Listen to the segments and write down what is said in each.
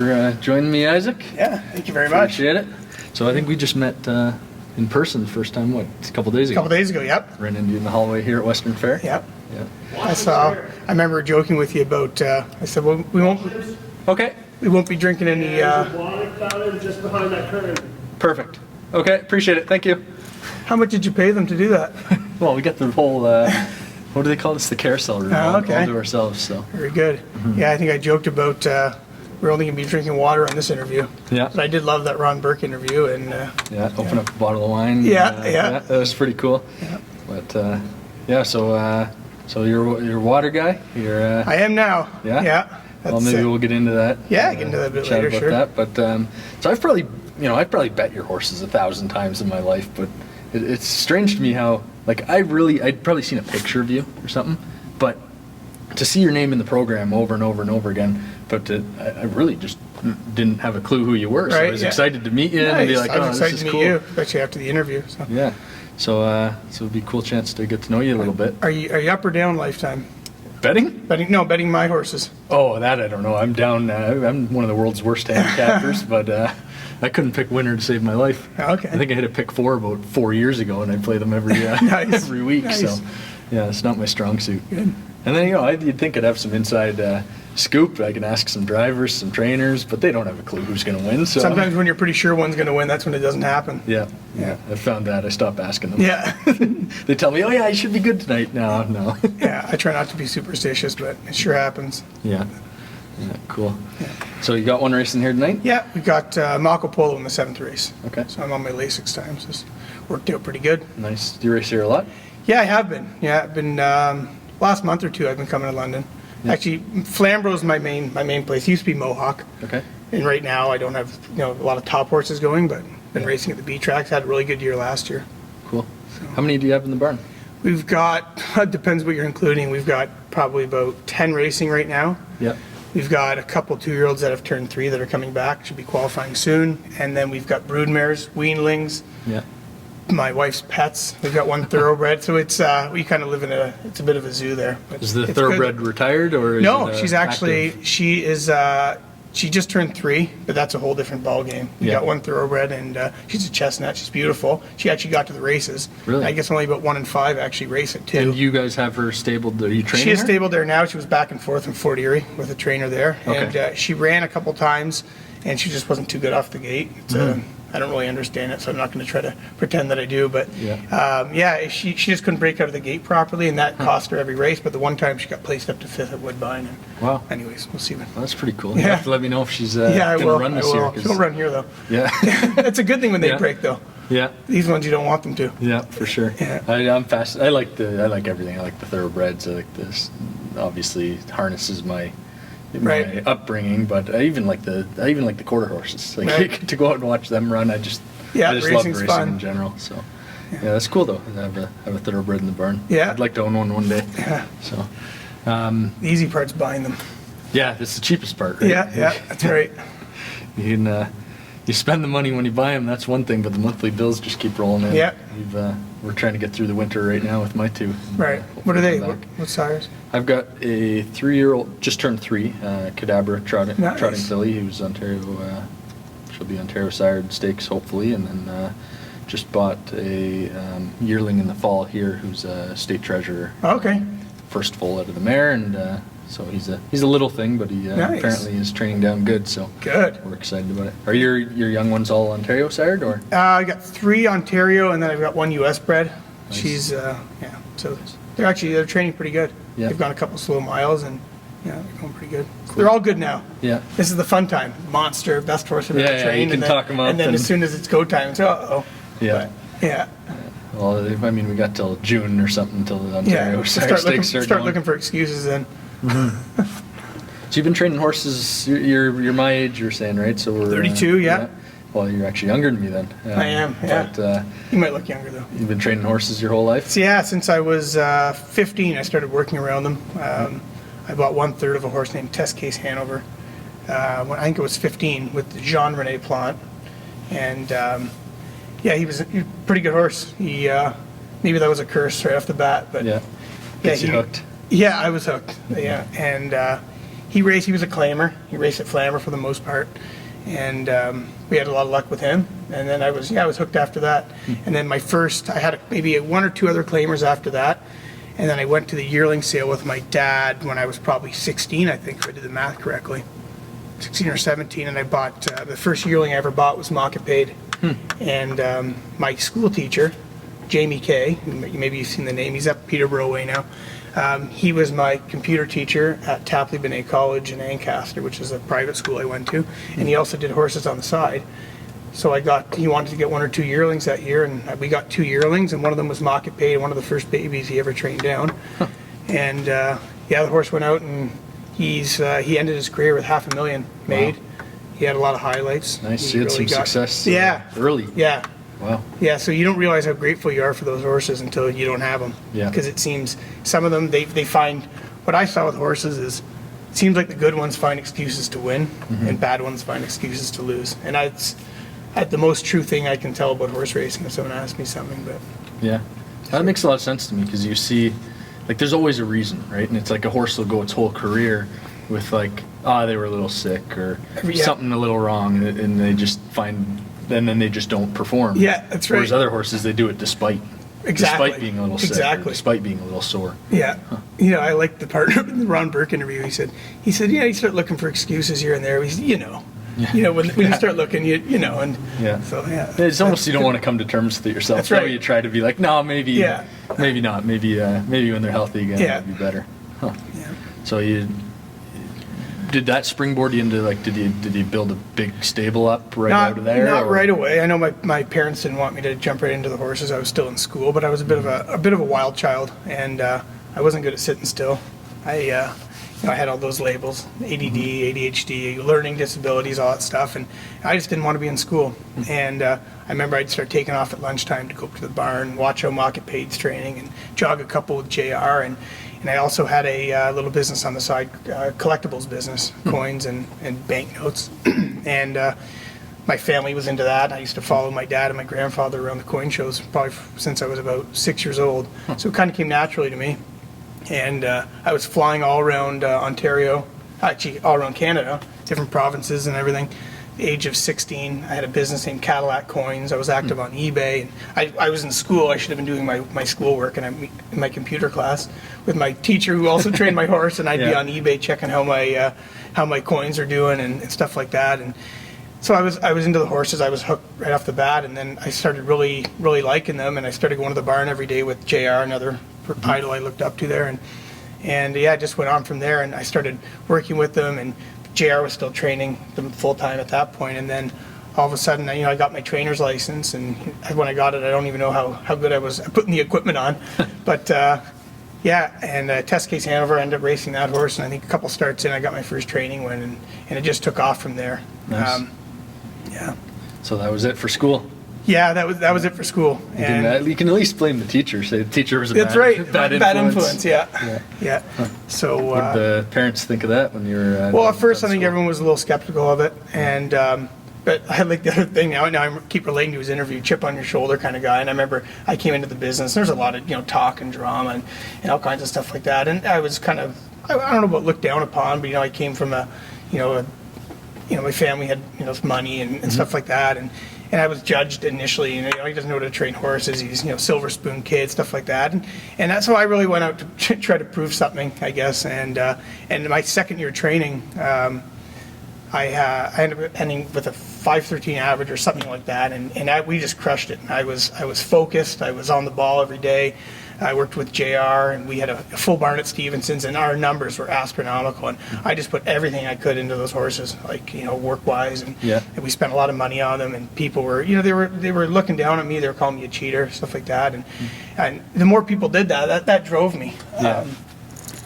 For joining me, Isaac. Yeah, thank you very much. Appreciate it. So I think we just met in person the first time, what, a couple days ago? A couple days ago, yep. Ran into you in the hallway here at Western Fair. Yep. Yeah. I remember joking with you about, I said, well, we won't be drinking any. Water fountain just behind that curtain. Perfect. Okay, appreciate it. Thank you. How much did you pay them to do that? Well, we got the whole, what do they call this? The carousel room all to ourselves. So. Very good. Yeah, I think I joked about we're only going to be drinking water on this interview. Yeah. But I did love that Ron Burke interview. And yeah, open up a bottle of wine. Yeah. That was pretty cool. Yeah. But yeah, so you're a water guy. You're. I am now. Yeah. Yeah. Well, maybe we'll get into that. Yeah, get into that a bit later, sure. That. But so I've probably bet your horses 1,000 times in my life, but it's strange to me how I'd probably seen a picture of you or something, but to see your name in the program over and over and over again, but I really just didn't have a clue who you were. So I was excited to meet you and be like, I was excited this is to meet cool. you, especially after the interview. So. Yeah. So it'd be a cool chance to get to know you a little bit. Are you up or down Lifetime? Betting? Betting my horses. Oh, that I don't know. I'm down. I'm one of the world's worst handicappers, but I couldn't pick winner to save my life. Okay. I think I hit a pick 4 about 4 years ago, and I play them every every week. Nice. So, yeah, it's not my strong suit. Good. And then you'd think I'd have some inside scoop. I can ask some drivers, some trainers, but they don't have a clue who's going to win. So Sometimes when you're pretty sure one's going to win, that's when it doesn't happen. Yeah. I found that. I stopped asking them. Yeah. They tell me, "Oh yeah, you should be good tonight." No. Yeah, I try not to be superstitious, but it sure happens. Yeah, cool. Yeah. So you got one racing here tonight? Yeah, we got Marco Polo in the 7th race. Okay. So I'm on my Lasix time, so it's worked out pretty good. Nice. Do you race here a lot? Yeah, I have been. Yeah, I've been, last month or two I've been coming to London. Yeah. Actually, Flamboro's my main place. It used to be Mohawk. Okay. And right now I don't have, a lot of top horses going, but been racing at the B tracks. Had a really good year last year. Cool. So. How many do you have in the barn? We've got, it depends what you're including, we've got probably about 10 racing right now. Yeah. We've got a couple 2-year-olds that have turned 3 that are coming back, should be qualifying soon. And then we've got broodmares, weanlings, Yeah. my wife's pets. We've got one thoroughbred, so it's we kind of live in it's a bit of a zoo there. But is the thoroughbred retired or is no? It, she's actually she just turned 3, but that's a whole different ball game. We got one thoroughbred, and she's a chestnut. She's beautiful. She actually got to the races. Really? I guess only about 1 in 5 actually race it too. And you guys have her stabled? Are you training She is her? stabled there now. She was back and forth in Fort Erie with a trainer there, and she ran a couple times, and she just wasn't too good off the gate. I don't really understand it, so I'm not going to try to pretend that I do. But she just couldn't break out of the gate properly, and that cost her every race. But the one time she got placed up to 5th at Woodbine. And wow. Anyways, we'll see. Well, that's pretty cool. You have to let me know if she's going to run this year. She'll run here though. Yeah. It's a good thing when they break though. Yeah. These ones you don't want them to. Yeah, for sure. Yeah. I'm fast. I like everything. I like the thoroughbreds. I like this. Obviously, harness is my upbringing, but I even like the quarter horses. Like to go out and watch them run. I just love racing fun. in general. So yeah, that's cool though. I have a thoroughbred in the barn. Yeah. I'd like to own one day. Yeah. So the easy part's buying them. yeah, it's the cheapest part, right? Yeah, that's right. You can you spend the money when you buy them. That's one thing, but the monthly bills just keep rolling in. Yeah. We're trying to get through the winter right now with my 2. Right. What are they? What sires? I've got a 3-year-old, just turned 3, Cadabra trotting filly, who's Ontario. She'll be Ontario sired stakes hopefully, and then just bought a yearling in the fall here, who's a state treasurer. Okay. First foal out of the mare, and so he's a little thing, but he apparently is training down good. So good. We're excited about it. Are your young ones all Ontario sired or? I got 3 Ontario, and then I've got 1 U.S. bred. Nice. She's so they're training pretty good. Yeah. They've gone a couple slow miles, and they're going pretty good. Cool. They're all good now. Yeah. This is the fun time. Monster, best horse I've ever trained. You can talk them up. And then as soon as it's go time, it's uh-oh. Yeah. But, yeah. Well, I mean, we got till June or something until the Ontario sire stakes start looking for excuses then. Mm-hmm. So you've been training horses. You're my age. You're saying, right? So we're 32. Yeah. Well, you're actually younger than me then. I am. Yeah. But, you might look younger though. You've been training horses your whole life. So, yeah, since I was 15, I started working around them. I bought 1/3 of a horse named Test Case Hanover. When I think it was 15 with Jean Rene Plante, and he was a pretty good horse. He maybe that was a curse right off the bat, but Gets you hooked. Yeah, I was hooked. Yeah, and he was a climber. He raced at Flammer for the most part. And we had a lot of luck with him. And then I was hooked after that. And then I had maybe one or two other claimers after that. And then I went to the yearling sale with my dad when I was probably 16, I think, if I did the math correctly. 16 or 17, and I bought, the first yearling I ever bought was Market Paid. And my school teacher, Jamie Kay, maybe you've seen the name, he's up Peterborough way now. He was my computer teacher at Tapley Benet College in Ancaster, which is a private school I went to, and he also did horses on the side. So he wanted to get one or two yearlings that year, and we got 2 yearlings, and one of them was Market Paid, one of the first babies he ever trained down. And the horse went out, and he ended his career with $500,000 made. Wow. He had a lot of highlights. Nice. He had some success early. Yeah. Wow. Yeah, so you don't realize how grateful you are for those horses until you don't have them. Yeah. Because it seems some of them, they find, what I saw with horses is, it seems like the good ones find excuses to win, and bad ones find excuses to lose. And it's the most true thing I can tell about horse racing if someone asks me something. But yeah, that makes a lot of sense to me, because you see, like, there's always a reason, right? And it's like a horse will go its whole career with like, they were a little sick or something a little wrong, and they just find, and then they just don't perform. Yeah, that's right. Whereas other horses, they do it despite being a little sick, or despite being a little sore. Yeah. I like the part in the Ron Burke interview. He said, you start looking for excuses here and there. He said, when you start looking, and so it's almost, you don't want to come to terms with it yourself. That's right. So you try to be like, no, maybe not. Maybe when they're healthy again, it'll be better. Huh. Yeah. So did that springboard you into, like, did you build a big stable up out of there? Not right away. I know my parents didn't want me to jump right into the horses. I was still in school, but I was a bit of a wild child, and I wasn't good at sitting still. I had all those labels: ADD, ADHD, learning disabilities, all that stuff, and I just didn't want to be in school. And I remember I'd start taking off at lunchtime to go up to the barn, watch how Market Paid's training, and jog a couple with JR, and I also had a little business on the side, collectibles business, coins and banknotes. And my family was into that. I used to follow my dad and my grandfather around the coin shows probably since I was about 6 years old. So it kind of came naturally to me. And I was flying all around Ontario, actually all around Canada, different provinces and everything. The age of 16, I had a business named Cadillac Coins. I was active on eBay. And I was in school. I should have been doing my schoolwork, and I'm in my computer class with my teacher, who also trained my horse, and I'd be on eBay checking how my coins are doing and stuff like that. And so I was into the horses. I was hooked right off the bat, and then I started really liking them, and I started going to the barn every day with JR, another idol I looked up to there, and I just went on from there, and I started working with them, and JR was still training them full time at that point, and then all of a sudden, I got my trainer's license, and when I got it, I don't even know how good I was at putting the equipment on, but and Test Case Hanover, I ended up racing that horse, and I think a couple starts in, I got my first training win, and it just took off from there. Nice. So that was it for school. Yeah, that was it for school. And you can at least blame the teacher. Say the teacher was a bad influence. Yeah. Huh. So what did the parents think of that when you were? Well, at first I think everyone was a little skeptical of it, and but I like the other thing now. Now I keep relating to his interview, chip on your shoulder kind of guy. And I remember I came into the business. There's a lot of talk and drama and all kinds of stuff like that. And I was kind of I don't know about looked down upon, but I came from my family had money and stuff like that, and I was judged initially. He doesn't know how to train horses. He's silver spoon kid, stuff like that, and that's how I really went out to try to prove something, I guess. And my second year training, I ended up ending with a 5.13 average or something like that, and we just crushed it. I was focused. I was on the ball every day. I worked with JR, and we had a full barn at Stevenson's, and our numbers were astronomical. And I just put everything I could into those horses, like work-wise, and we spent a lot of money on them. And people were, they were looking down at me. They were calling me a cheater, stuff like that. And the more people did that drove me.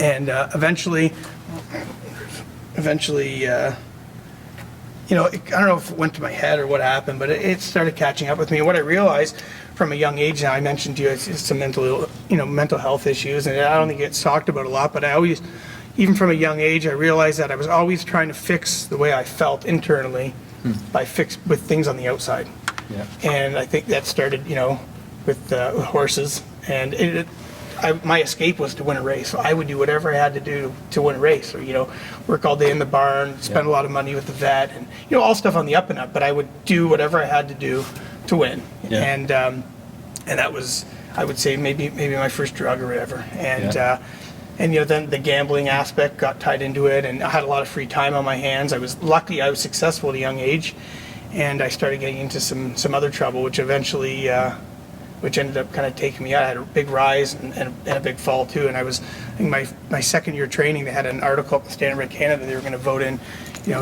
And eventually, I don't know if it went to my head or what happened, but it started catching up with me. And what I realized from a young age, now I mentioned to you, it's some mental health issues, and I don't think it's talked about a lot, but even from a young age, I realized that I was always trying to fix the way I felt internally with things on the outside. Yeah. And I think that started, with horses, and my escape was to win a race. So I would do whatever I had to do to win a race, or work all day in the barn, spend a lot of money with the vet, and all stuff on the up and up. But I would do whatever I had to do to win, and that was, I would say, maybe my first drug or whatever, and then the gambling aspect got tied into it, and I had a lot of free time on my hands. I was lucky; I was successful at a young age, and I started getting into some other trouble, which eventually. Which ended up kind of taking me out. I had a big rise and a big fall too. And I think my second year training, they had an article up in Standard Red Canada. They were going to vote in,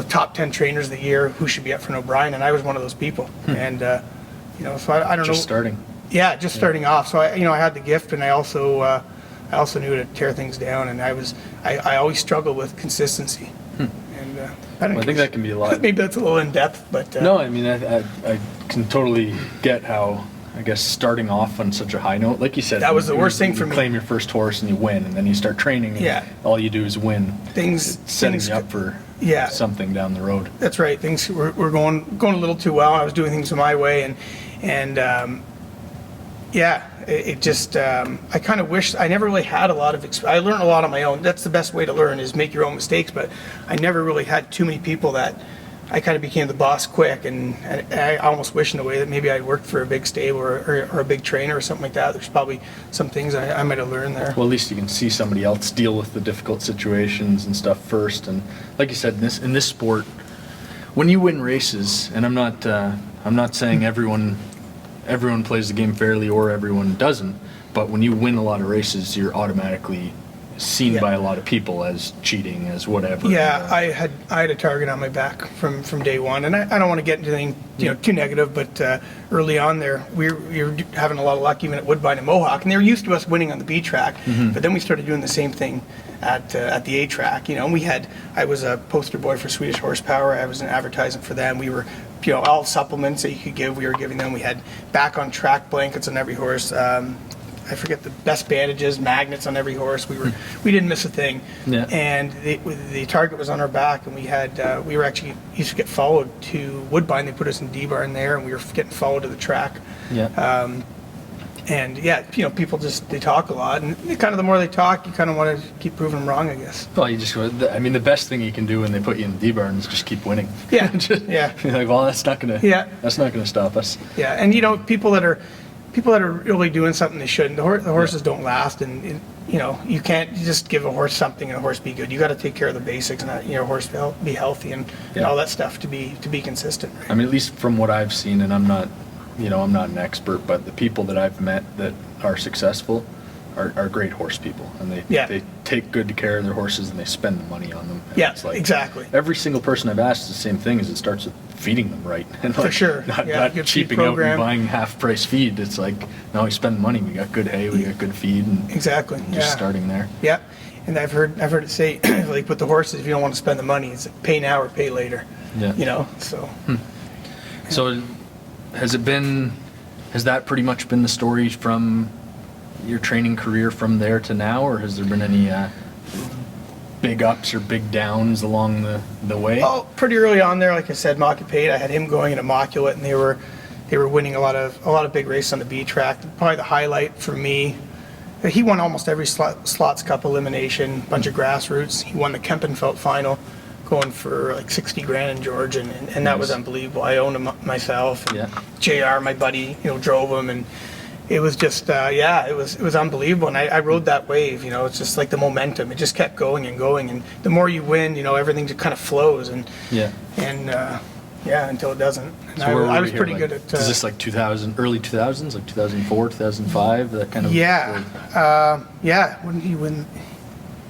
top 10 trainers of the year who should be up for an O'Brien, and I was one of those people. And so I don't know. Just starting. Yeah, just starting off. So I had the gift, and I also knew to tear things down. And I always struggled with consistency. And I think that can be a lot. Maybe that's a little in depth, but no, I mean I can totally get how. I guess starting off on such a high note, like you said, that was the worst thing for me. You claim your first horse and you win, and then you start training, and all you do is win. It's setting you up for something down the road. That's right. Things were going a little too well. I was doing things my way, and it just I kind of wish I never really had a lot of. I learned a lot on my own. That's the best way to learn, is make your own mistakes. But I never really had too many people that. I kind of became the boss quick, and I almost wish in a way that maybe I'd worked for a big stable or a big trainer or something like that. There's probably some things I might have learned there. Well, at least you can see somebody else deal with the difficult situations and stuff first. And like you said, in this sport, when you win races, and I'm not saying everyone plays the game fairly or everyone doesn't, but when you win a lot of races, you're automatically seen by a lot of people as cheating, as whatever. Yeah, I had a target on my back from day one, and I don't want to get into anything too negative, but early on there, we were having a lot of luck even at Woodbine and Mohawk, and they were used to us winning on the B track, but then we started doing the same thing at the A track, and I was a poster boy for Swedish Horsepower. I was in advertising for them. We were all supplements that you could give, we were giving them. We had back on track blankets on every horse. I forget the best bandages, magnets on every horse. We didn't miss a thing, and the target was on our back, and we were actually used to get followed to Woodbine. They put us in D-barn there, and we were getting followed to the track. People they talk a lot, and kind of the more they talk, you kind of want to keep proving them wrong, I guess. Well, the best thing you can do when they put you in D-barn is just keep winning. Yeah, You're like, well, that's not gonna stop us. Yeah, and people that are really doing something they shouldn't. The horses don't last, and you can't just give a horse something and a horse be good. You got to take care of the basics, and a horse be healthy and all that stuff to be consistent. Right? I mean, at least from what I've seen, and I'm not an expert, but the people that I've met that are successful are great horse people, and they take good care of their horses, and they spend the money on them. And it's exactly. Every single person I've asked the same thing. Is it starts with feeding them right, and for sure, not cheaping out and buying half price feed. It's like, no, we spend money. We got good hay, we got good feed, and just starting there. Yeah, and I've heard it say like with the horses, if you don't want to spend the money, it's pay now or pay later. Yeah. So. So, has that pretty much been the story from your training career from there to now, or has there been any big ups or big downs along the way? Oh, pretty early on there, like I said, Mockapate, I had him going in Immaculate, and they were winning a lot of big races on the B track. Probably the highlight for me, he won almost every Slots Cup elimination, bunch of grassroots. He won the Kempenfeld final, going for like 60 grand in Georgia, and that was unbelievable. I owned him myself. And JR, my buddy, drove him, and it was just it was unbelievable, and I rode that wave. It's just like the momentum. It just kept going and going, and the more you win, everything just kind of flows, and until it doesn't. And so I was pretty good at. Is this like 2000, early 2000s, like 2004, 2005, that kind of? Wouldn't he win?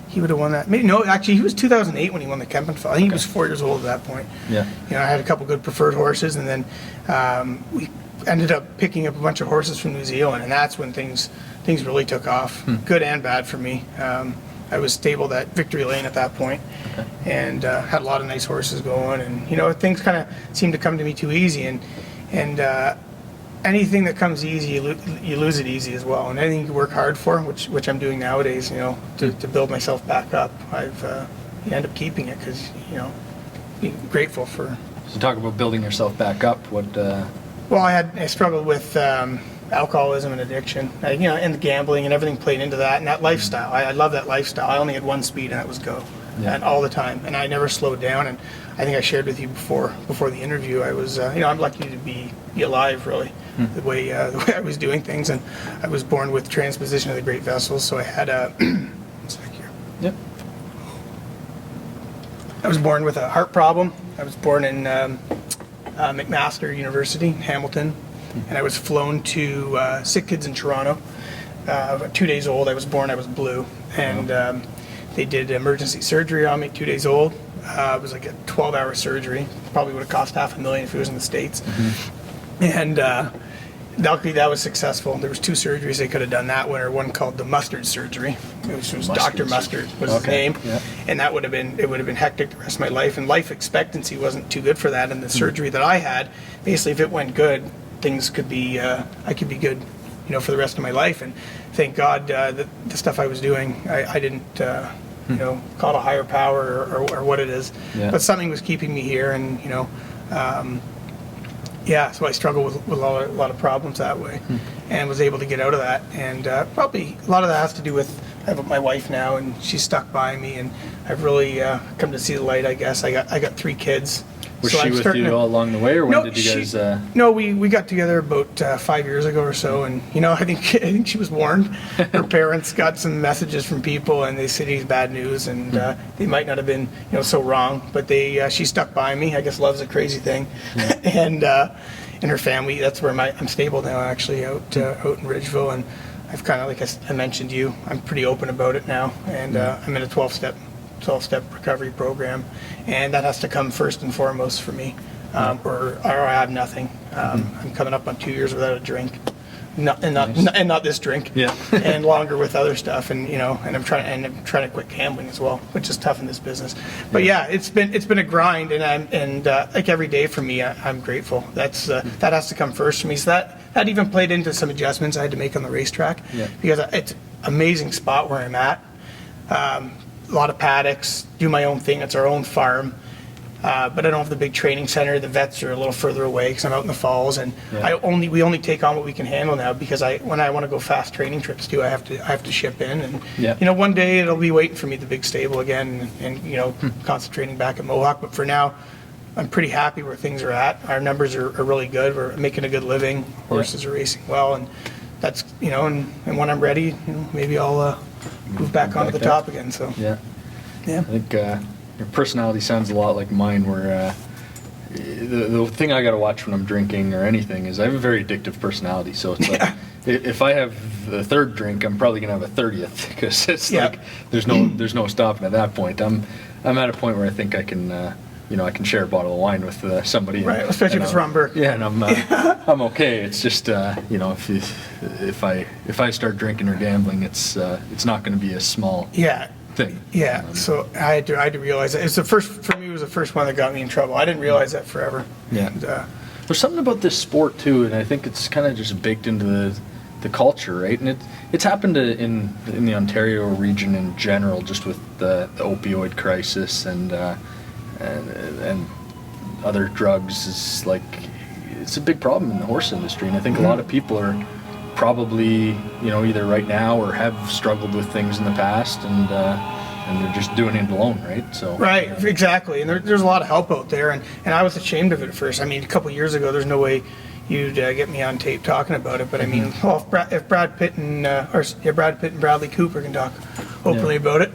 He would have won that. Maybe, no, actually, he was 2008 when he won the Kempenfeld. I think he was 4 years old at that point. Yeah. I had a couple good preferred horses, and then we ended up picking up a bunch of horses from New Zealand, and that's when things really took off, good and bad for me. I was stabled at Victory Lane at that point, and had a lot of nice horses going, and things kind of seemed to come to me too easy, and anything that comes easy, you lose it easy as well. And anything you work hard for, which I'm doing nowadays, to build myself back up, you end up keeping it because being grateful for. So talk about building yourself back up. What? Well, I struggled with alcoholism and addiction, and the gambling and everything played into that, and that lifestyle. I love that lifestyle. I only had one speed, and that was go, and all the time, and I never slowed down. And I think I shared with you before the interview. I was, I'm lucky to be alive, really, the way I was doing things, and I was born with transposition of the great vessels, so I had a. One sec here. Yep. I was born with a heart problem. I was born in McMaster University, Hamilton, and I was flown to Sick Kids in Toronto. 2 days old, I was born, I was blue, and they did emergency surgery on me 2 days old. It was like a 12-hour surgery. Probably would have cost $500,000 if it was in the States. And luckily that was successful. There was 2 surgeries they could have done that winter. One called the mustard surgery, which was Dr. Mustard was his name. Yeah. And it would have been hectic the rest of my life. And life expectancy wasn't too good for that. And the surgery that I had, basically if it went good, things could be, I could be good, for the rest of my life. And thank God that the stuff I was doing, I didn't, call it a higher power or what it is. Yeah. But something was keeping me here, and so I struggled with a lot of problems that way, and was able to get out of that. And probably a lot of that has to do with I have my wife now, and she's stuck by me, and I've really come to see the light. I guess I got 3 kids. Was she with you all along the way, or when did you guys? No, we got together about 5 years ago or so, and I think she was warned. Her parents got some messages from people, and they said he's bad news, and they might not have been so wrong, but she stuck by me. I guess love's a crazy thing, and her family. That's where I'm stable now, actually, out in Ridgeville, and I've kind of, like I mentioned to you, I'm pretty open about it now, and I'm in a 12-step recovery program, and that has to come first and foremost for me, or I have nothing. I'm coming up on 2 years without a drink, not this drink, and longer with other stuff, and I'm trying to quit gambling as well, which is tough in this business. But it's been a grind, and like every day for me, I'm grateful. That has to come first for me. So that even played into some adjustments I had to make on the racetrack, because it's an amazing spot where I'm at. A lot of paddocks, do my own thing. It's our own farm, but I don't have the big training center. The vets are a little further away because I'm out in the falls, and we only take on what we can handle now, because when I want to go fast training trips too, I have to ship in, and one day it'll be waiting for me at the big stable again, and concentrating back at Mohawk. But for now, I'm pretty happy where things are at. Our numbers are really good. We're making a good living. Horses are racing well, and that's and when I'm ready, maybe I'll move back onto the top again. So I think your personality sounds a lot like mine, where the thing I got to watch when I'm drinking or anything is I have a very addictive personality. So it's like if I have the third drink, I'm probably gonna have a 30th, because it's like there's no stopping at that point. I'm at a point where I think I can I can share a bottle of wine with somebody, right? Especially if it's rum Burke. Yeah, and I'm okay. It's just if I start drinking or gambling, it's not going to be a small thing. Yeah. So I had to realize that. It's the first for me. It was the first one that got me in trouble. I didn't realize that forever. Yeah. And, there's something about this sport too, and I think it's kind of just baked into the culture, right? And it's happened in the Ontario region in general, just with the opioid crisis and other drugs. Is like, it's a big problem in the horse industry, and I think a lot of people are probably either right now or have struggled with things in the past, and they're just doing it alone, right? So right, exactly. And there's a lot of help out there, and I was ashamed of it at first. I mean, a couple of years ago, there's no way you'd get me on tape talking about it, but I mean, well, if Brad Pitt and Bradley Cooper can talk openly about it,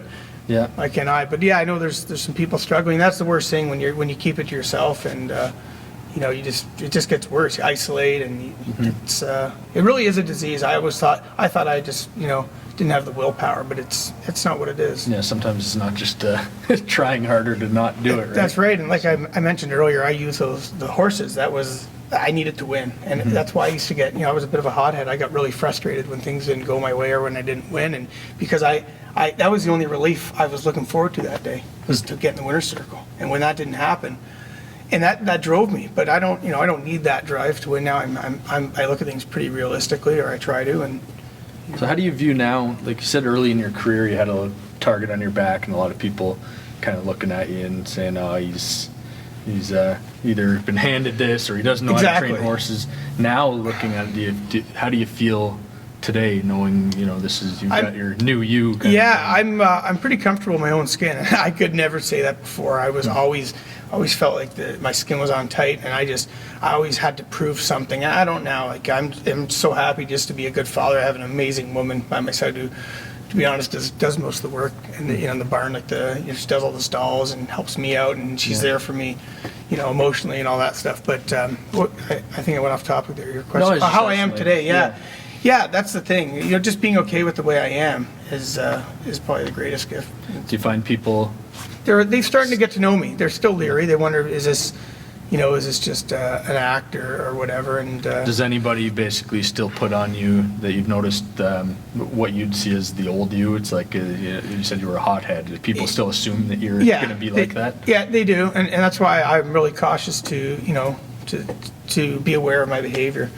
yeah, why can't I? But I know there's some people struggling. That's the worst thing when you keep it to yourself, and it just gets worse. You isolate, and it really is a disease. I thought I just didn't have the willpower, but it's not what it is. Yeah, sometimes it's not just trying harder to not do it. Right? That's right. And like I mentioned earlier, I use the horses. I needed to win, and that's why I used to get. I was a bit of a hothead. I got really frustrated when things didn't go my way or when I didn't win, and because that was the only relief I was looking forward to that day, was to get in the winner's circle. And when that didn't happen, and that drove me. But I don't need that drive to win now. I look at things pretty realistically, or I try to. And so how do you view now? Like you said, early in your career, you had a target on your back, and a lot of people kind of looking at you and saying, "Oh, he's he's either been handed this or he doesn't know how to Exactly. train horses. Now looking at it, how do you feel today, knowing this is you've got your new you? kind of Yeah, thing? I'm pretty comfortable in my own skin. I could never say that before. I was always felt like my skin was on tight, and I always had to prove something. I don't now. Like I'm so happy just to be a good father. I have an amazing woman by my side who, to be honest, does most of the work in the barn. Like she does all the stalls and helps me out, and she's there for me, emotionally and all that stuff. But I think I went off topic there. Your question, it's just how I am today, yeah. Yeah, that's the thing. Just being okay with the way I am is probably the greatest gift. Do you find people? They're starting to get to know me. They're still leery. They wonder, is this just an act or whatever? And Does anybody basically still put on you that you've noticed what you'd see as the old you? It's like you said you were a hothead. Do people still assume that you're going to be like that? Yeah, they do, and that's why I'm really cautious to be aware of my behavior.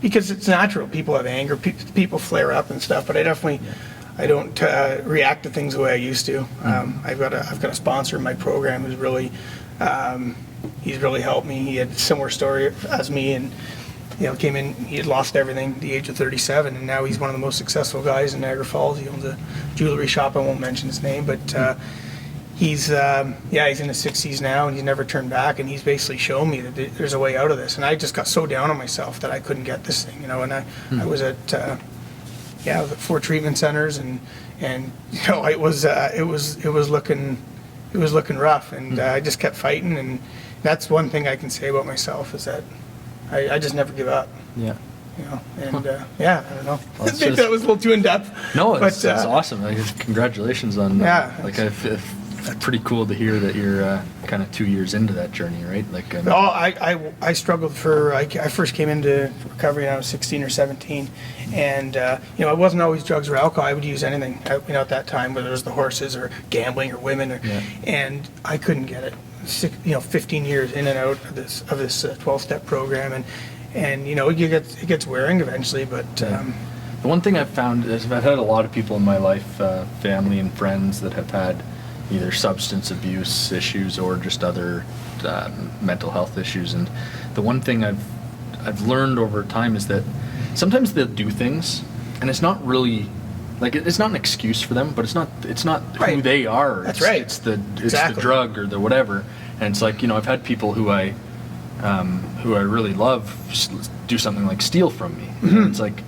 Because it's natural. People have anger. People flare up and stuff. But I don't react to things the way I used to. I've got a sponsor in my program who's really, he's really helped me. He had a similar story as me, and came in. He had lost everything at the age of 37, and now he's one of the most successful guys in Niagara Falls. He owns a jewelry shop. I won't mention his name, but. He's in his 60s now, and he's never turned back. And he's basically shown me that there's a way out of this. And I just got so down on myself that I couldn't get this thing, And I was at 4 treatment centers, and it was looking rough. And I just kept fighting. And that's one thing I can say about myself is that I just never give up. Yeah. I don't know. Well, I think that was a little too in depth. No, it's awesome. Congratulations on that. Yeah. It's pretty cool to hear that you're kind of 2 years into that journey, right? I struggled I first came into recovery when I was 16 or 17, and it wasn't always drugs or alcohol. I would use anything, at that time, whether it was the horses or gambling or women, and I couldn't get it. 15 years in and out of this 12-step program, and it gets wearing eventually, but. The one thing I've found is I've had a lot of people in my life, family and friends, that have had either substance abuse issues or just other mental health issues. And the one thing I've learned over time is that sometimes they'll do things, and it's not really it's not an excuse for them, but it's not who they are. That's right. It's the drug or the whatever. And it's like I've had people who I really love do something like steal from me. Mm-hmm. It's like,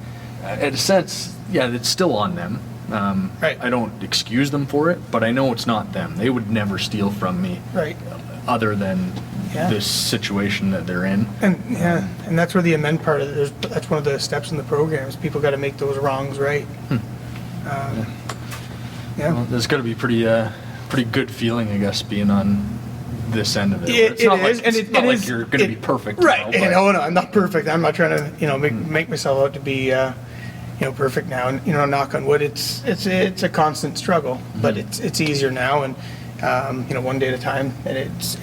in a sense, it's still on them. Right. I don't excuse them for it, but I know it's not them. They would never steal from me, Right. Other than this situation that they're in. And that's where the amend part of it. That's one of the steps in the program is people got to make those wrongs right. Well, there's got to be pretty good feeling, I guess, being on this end of it. It's not like you're going to be perfect, right? Now, No, I'm not perfect. I'm not trying to make myself out to be. Perfect now, and knock on wood. It's a constant struggle, but it's easier now, and one day at a time, and it's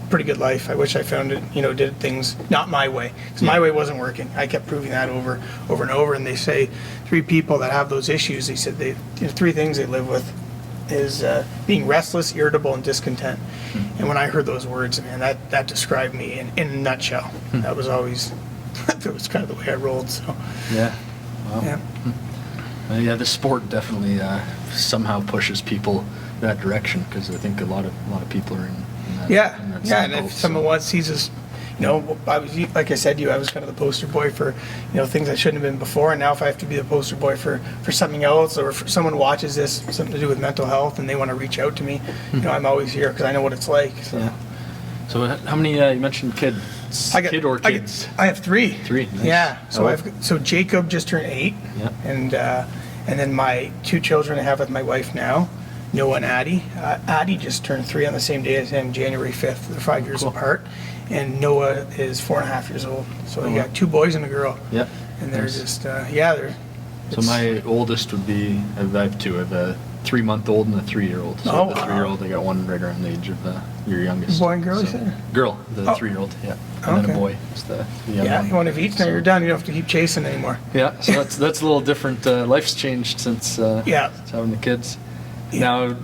pretty good life. I wish I found it, did things not my way, because my way wasn't working. I kept proving that over and over, and they say 3 people that have those issues. They said 3 things they live with is being restless, irritable, and discontent. And when I heard those words, man, that described me in a nutshell. That was always that was kind of the way I rolled. So yeah. Wow. Yeah. The sport definitely somehow pushes people that direction, because I think a lot of people are in that. In that and if someone sees us, I was, like I said to you, I was kind of the poster boy for things I shouldn't have been before, and now if I have to be the poster boy for something else, or if someone watches this, something to do with mental health, and they want to reach out to me, I'm always here because I know what it's like. So. Yeah. So how many? You mentioned kids. Kid or kids? I have 3. 3. Nice. Yeah. So Jacob just turned 8. Yeah. And then my 2 children I have with my wife now, Noah and Addie. Addie just turned 3 on the same day as him, January 5th. They're 5 years apart. And Noah is 4.5 years old. So you got 2 boys and a girl. Yeah. And they're just So my oldest would be. I have 2. I have a 3-month-old and a 3-year-old. So the 3-year-old, I got one right around the age of your youngest. Boy and girl, you said? Girl, the 3-year-old. Yeah. And then a boy. It's the young one. One of each. Now you're done. You don't have to keep chasing anymore. Yeah. So that's a little different. Life's changed since having the kids. Yeah. Now,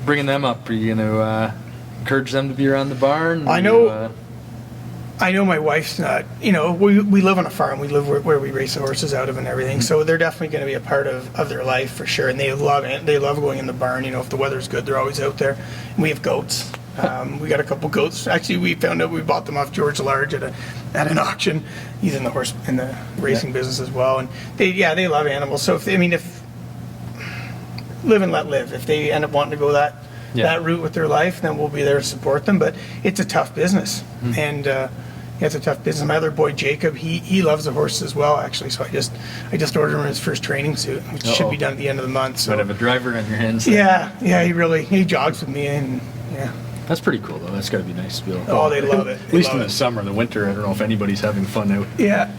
bringing them up, are you going to encourage them to be around the barn? I know. I know my wife's not, we live on a farm. We live where we race the horses out of and everything. So they're definitely going to be a part of their life for sure. And they love it. They love going in the barn. If the weather's good, they're always out there. And we have goats. We got a couple goats. Actually, we found out we bought them off George Large at an auction. He's in the racing business as well. And they love animals. So if live and let live. If they end up wanting to go that route with their life, then we'll be there to support them. But it's a tough business. And, it's a tough business. My other boy, Jacob, he loves the horses as well, actually. So I just ordered him his first training suit, which should be done at the end of the month. So might have a driver on your hands. Yeah, he jogs with me, and yeah. That's pretty cool, though. That's got to be nice to be able to. Oh, they love it. At least in the summer. The winter, I don't know if anybody's having fun out. Yeah.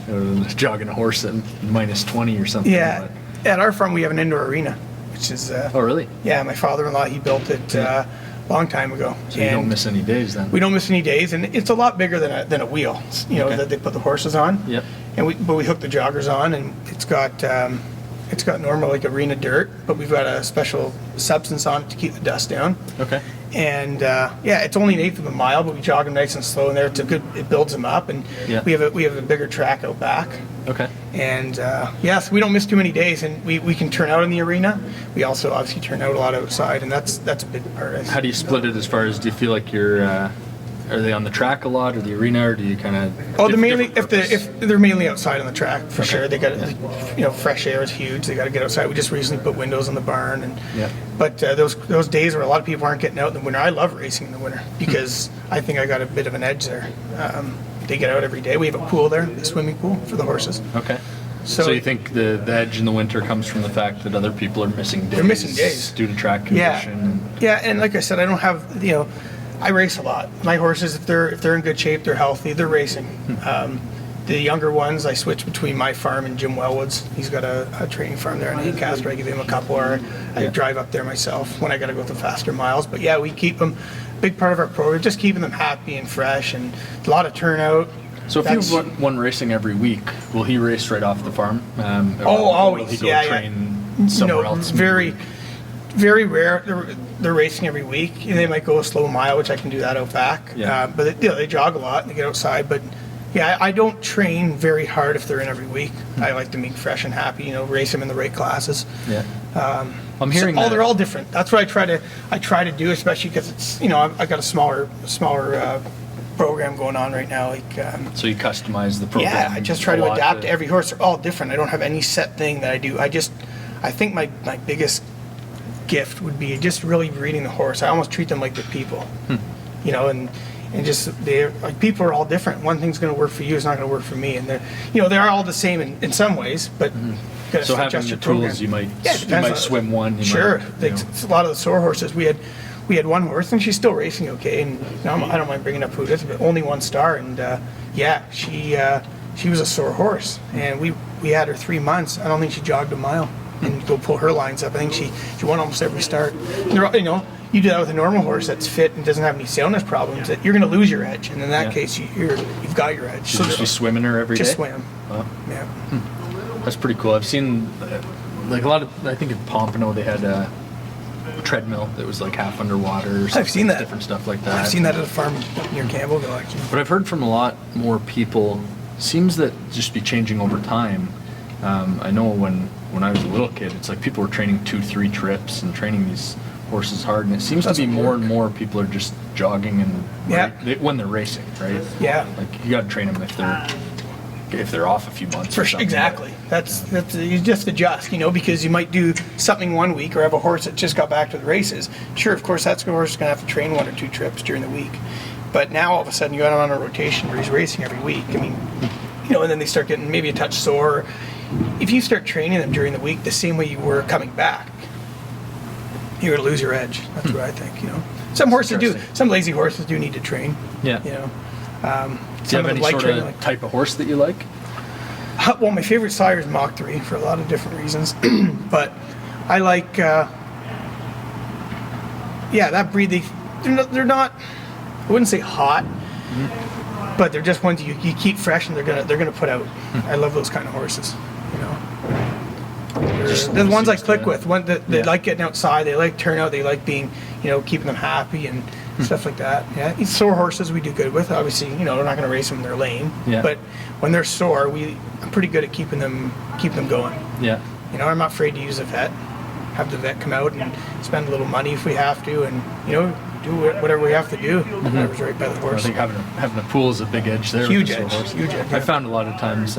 Jogging a horse at minus 20 or something. Yeah. At our farm, we have an indoor arena, which is. Oh, really? Yeah, my father-in-law, he built it a long time ago. So you don't miss any days then? We don't miss any days, and it's a lot bigger than a wheel, that they put the horses on. Yep. But we hook the joggers on, and it's got normal like arena dirt, but we've got a special substance on it to keep the dust down. Okay. And it's only 1/8 of a mile, but we jog them nice and slow in there. It builds them up, and we have a bigger track out back. Okay. And so we don't miss too many days, and we can turn out in the arena. We also obviously turn out a lot outside, and that's a big part of it. How do you split it as far as, do you feel like you're are they on the track a lot, or the arena, or do you kind of? Oh, they're mainly if they're mainly outside on the track for sure. They got fresh air is huge. They got to get outside. We just recently put windows in the barn, but those days where a lot of people aren't getting out in the winter, I love racing in the winter because I think I got a bit of an edge there. They get out every day. We have a pool there, a swimming pool for the horses. Okay. So you think the edge in the winter comes from the fact that other people are missing days? They're missing days due to track condition. Yeah, and like I said, I don't have I race a lot. My horses, if they're in good shape, they're healthy, they're racing. The younger ones, I switch between my farm and Jim Wellwood's. He's got a training farm there in Ancaster. I give him a couple, or I drive up there myself when I got to go the faster miles. But yeah, we keep them. Big part of our program, just keeping them happy and fresh, and a lot of turnout. So if you have one racing every week, will he race right off the farm? Always. Will he go train somewhere else? Very rare. They're racing every week. They might go a slow mile, which I can do that out back. Yeah. But they jog a lot and they get outside. But yeah, I don't train very hard if they're in every week. I like to be fresh and happy. Race them in the right classes. Yeah. I'm hearing that. They're all different. That's what I try to do, especially because it's I got a smaller program going on right now. So you customize the program. Yeah, I just try to adapt to every horse. They're all different. I don't have any set thing that I do. I think my biggest gift would be just really reading the horse. I almost treat them like they're people, and just they're like, people are all different. One thing's going to work for you is not going to work for me, and they're all the same in some ways, but. So having the tools, you might swim one. Sure, a lot of the sore horses we had one horse, and she's still racing okay. And I don't mind bringing up who it is, but only one star. And she was a sore horse, and we had her 3 months. I don't think she jogged a mile and go pull her lines up. I think she won almost every start. And you do that with a normal horse that's fit and doesn't have any soundness problems. That you're going to lose your edge, and in that case, you've got your edge. So just be swimming her every day. Just swim. Wow. Yeah. That's pretty cool. I've seen like a lot of. I think in Pompano they had a treadmill that was like half underwater. I've seen that. Different stuff like that. I've seen that at a farm near Campbellville, actually. But I've heard from a lot more people. Seems that just be changing over time. I know when I was a little kid, it's like people were training 2-3 trips and training these horses hard, and it seems to be more and more people are just jogging and when they're racing, right? Yeah. Like you got to train them if they're off a few months. Exactly. That's you just adjust, because you might do something one week or have a horse that just got back to the races. Sure, of course, that's a horse that's going to have to train 1 or 2 trips during the week. But now all of a sudden you got him on a rotation where he's racing every week. I mean, and then they start getting maybe a touch sore. If you start training them during the week the same way you were coming back, you're going to lose your edge. That's what I think. Some horses do. Some lazy horses do need to train. Yeah. Do you have any sort of type of horse that you like? Well, my favorite sire is Mach 3 for a lot of different reasons. But I like, that breed. They're not, I wouldn't say hot, but they're just ones you keep fresh and they're gonna put out. I love those kind of horses. The ones I click with, they like getting outside, they like turnout, they like being, keeping them happy, and stuff like that. Yeah, sore horses we do good with. Obviously, we're not going to race them when they're lame. Yeah. But when they're sore, I'm pretty good at keeping them going. Yeah. I'm not afraid to use a vet. Have the vet come out and spend a little money if we have to, and do whatever we have to do. Whatever's right by the I horse. think having a pool is a big edge there. Huge with the edge, sore horse. huge edge, I yeah. found a lot of times,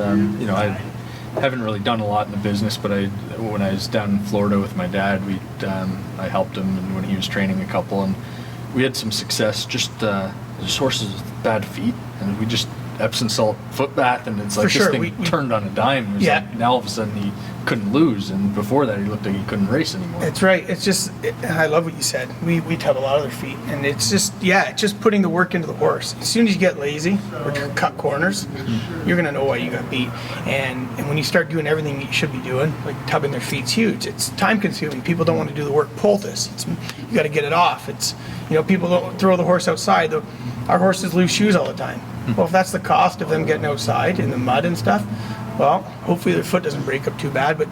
I haven't really done a lot in the business, but when I was down in Florida with my dad, I helped him and when he was training a couple, and we had some success. Just horses with bad feet, and we just Epsom salt foot bath, and it's like For sure, this thing turned on a dime. It was Yeah. like now all of a sudden he couldn't lose, and before that he looked like he couldn't race anymore. That's right. It's just, I love what you said. We tub a lot of their feet, and it's just putting the work into the horse. As soon as you get lazy or cut corners, you're gonna know why you got beat. And when you start doing everything you should be doing, like tubbing their feet's huge. It's time consuming. People don't want to do the work poultice. You got to get it off. It's people don't throw the horse outside. Our horses lose shoes all the time. Well, if that's the cost of them getting outside in the mud and stuff, well, hopefully their foot doesn't break up too bad. But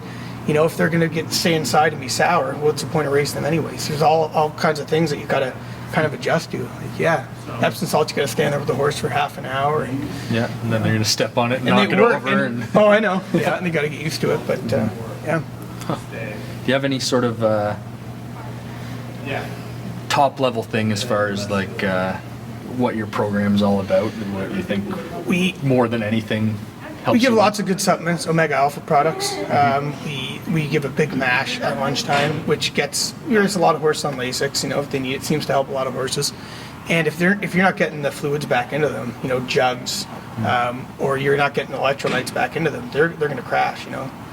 if they're going to stay inside and be sour, what's the point of racing them anyways? There's all kinds of things that you got to kind of adjust to. Like, Epsom salt, you got to stand there with the horse for half an hour, and Yeah, and then they're gonna step on it and knock they it work. over. And Oh, I know. Yeah, and they got to get used to it. But yeah. do you have any sort of top level thing as far as like what your program's all about and what you think We more than anything helps We give you? lots of good supplements, omega alpha products. We give a big mash at lunchtime, which there's a lot of horses on Lasix. If they need it, seems to help a lot of horses. And if you're not getting the fluids back into them, jugs, or you're not getting electrolytes back into them, they're going to crash.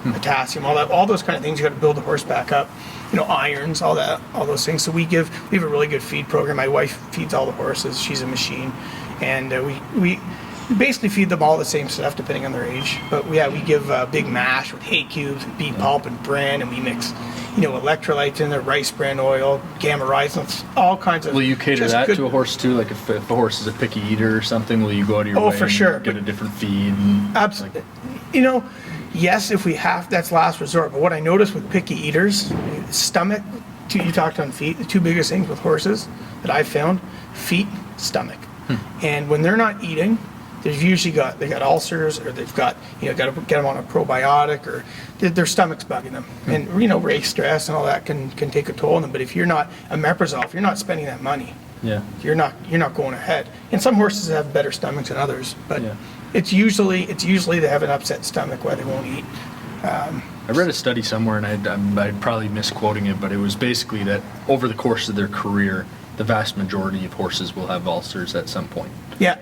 Potassium, all those kind of things. You got to build the horse back up. Irons, all those things. So we have a really good feed program. My wife feeds all the horses. She's a machine, and we basically feed them all the same stuff depending on their age. But we give a big mash with hay cubes and beet pulp and bran, and we mix electrolytes in there, rice bran oil, gamma ricin, all kinds of. Will you cater just that good- to a horse too? Like if a horse is a picky eater or something, will you go out of your way for and sure, get but- a different feed? And, Absolutely. Yes, if we have, that's last resort. But what I notice with picky eaters, stomach, you talked on feet, the two biggest things with horses that I've found, feet, stomach. And when they're not eating, they've usually they got ulcers, or they've got, got to get them on a probiotic, or their stomach's bugging them. And, race stress and all that can take a toll on them. But if you're not, omeprazole, if you're not spending that money, yeah. you're not going ahead. And some horses have better stomachs than others, but Yeah. it's usually they have an upset stomach why they won't eat. I read a study somewhere, and I'd probably misquoting it, but it was basically that over the course of their career, the vast majority of horses will have ulcers at some point. Yeah.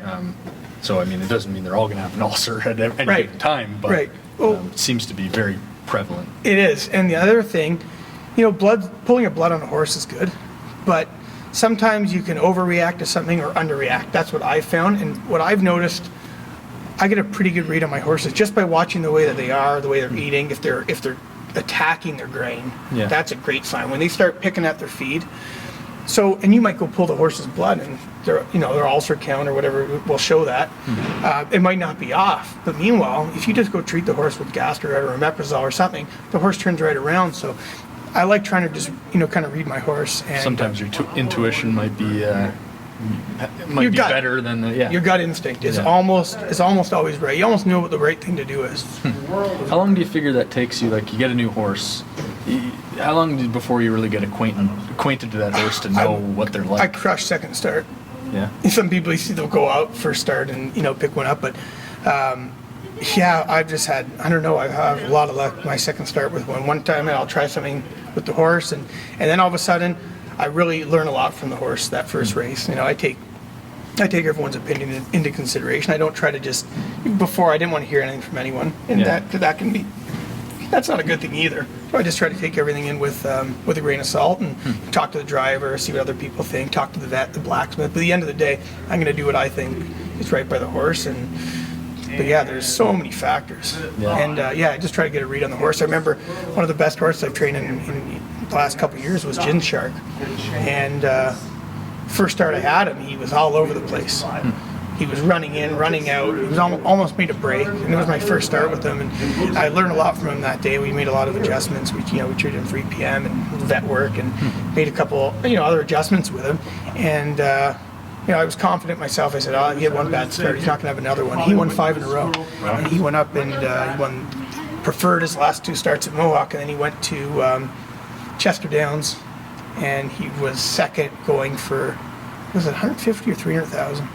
So, it doesn't mean they're all going to have an ulcer at any Right. given time, but Right. Well- it seems to be very prevalent. It is. And the other thing, pulling a blood on a horse is good, but sometimes you can overreact to something or underreact. That's what I've found. And what I've noticed, I get a pretty good read on my horses just by watching the way that they are, the way they're eating. If they're attacking their grain, Yeah. that's a great sign. When they start picking at their feed. So, and you might go pull the horse's blood, and their ulcer count or whatever will show that. It might not be off, but meanwhile, if you just go treat the horse with Gastrite or omeprazole or something, the horse turns right around. So, I like trying to just kind of read my horse. And Sometimes your intuition might be Your gut. better than the your gut instinct is Yeah. almost always right. You almost know what the right thing to do is. How long do you figure that takes you? Like you get a new horse. How long before you really get acquainted to that horse to know what they're I like? crush second start. Yeah. Some people you see they'll go out first start and pick one up, but I've just had, I don't know, I've had a lot of luck my second start with one. One time I'll try something with the horse, and then all of a sudden I really learn a lot from the horse that first race. I take everyone's opinion into consideration. I don't try to before I didn't want to hear anything from anyone, and Yeah. that's not a good thing either. So I just try to take everything in with a grain of salt and talk to the driver, see what other people think, talk to the vet, the blacksmith. But at the end of the day, I'm going to do what I think is right by the horse. But there's so many factors. Yeah. And I just try to get a read on the horse. I remember one of the best horses I've trained in the last couple of years was Gin Shark. And first start I had him, he was all over the place. he was running in, running out. He was almost made a break, and it was my first start with him. And I learned a lot from him that day. We made a lot of adjustments. We treated him for EPM and vet work, and made a couple other adjustments with him. And I was confident myself. I said, he had one bad start. He's not going to have another one. He won 5 in a row, and he went up and he won preferred his last 2 starts at Mohawk, and then he went to Chester Downs, and he was second, going for, was it 150 or 300,000?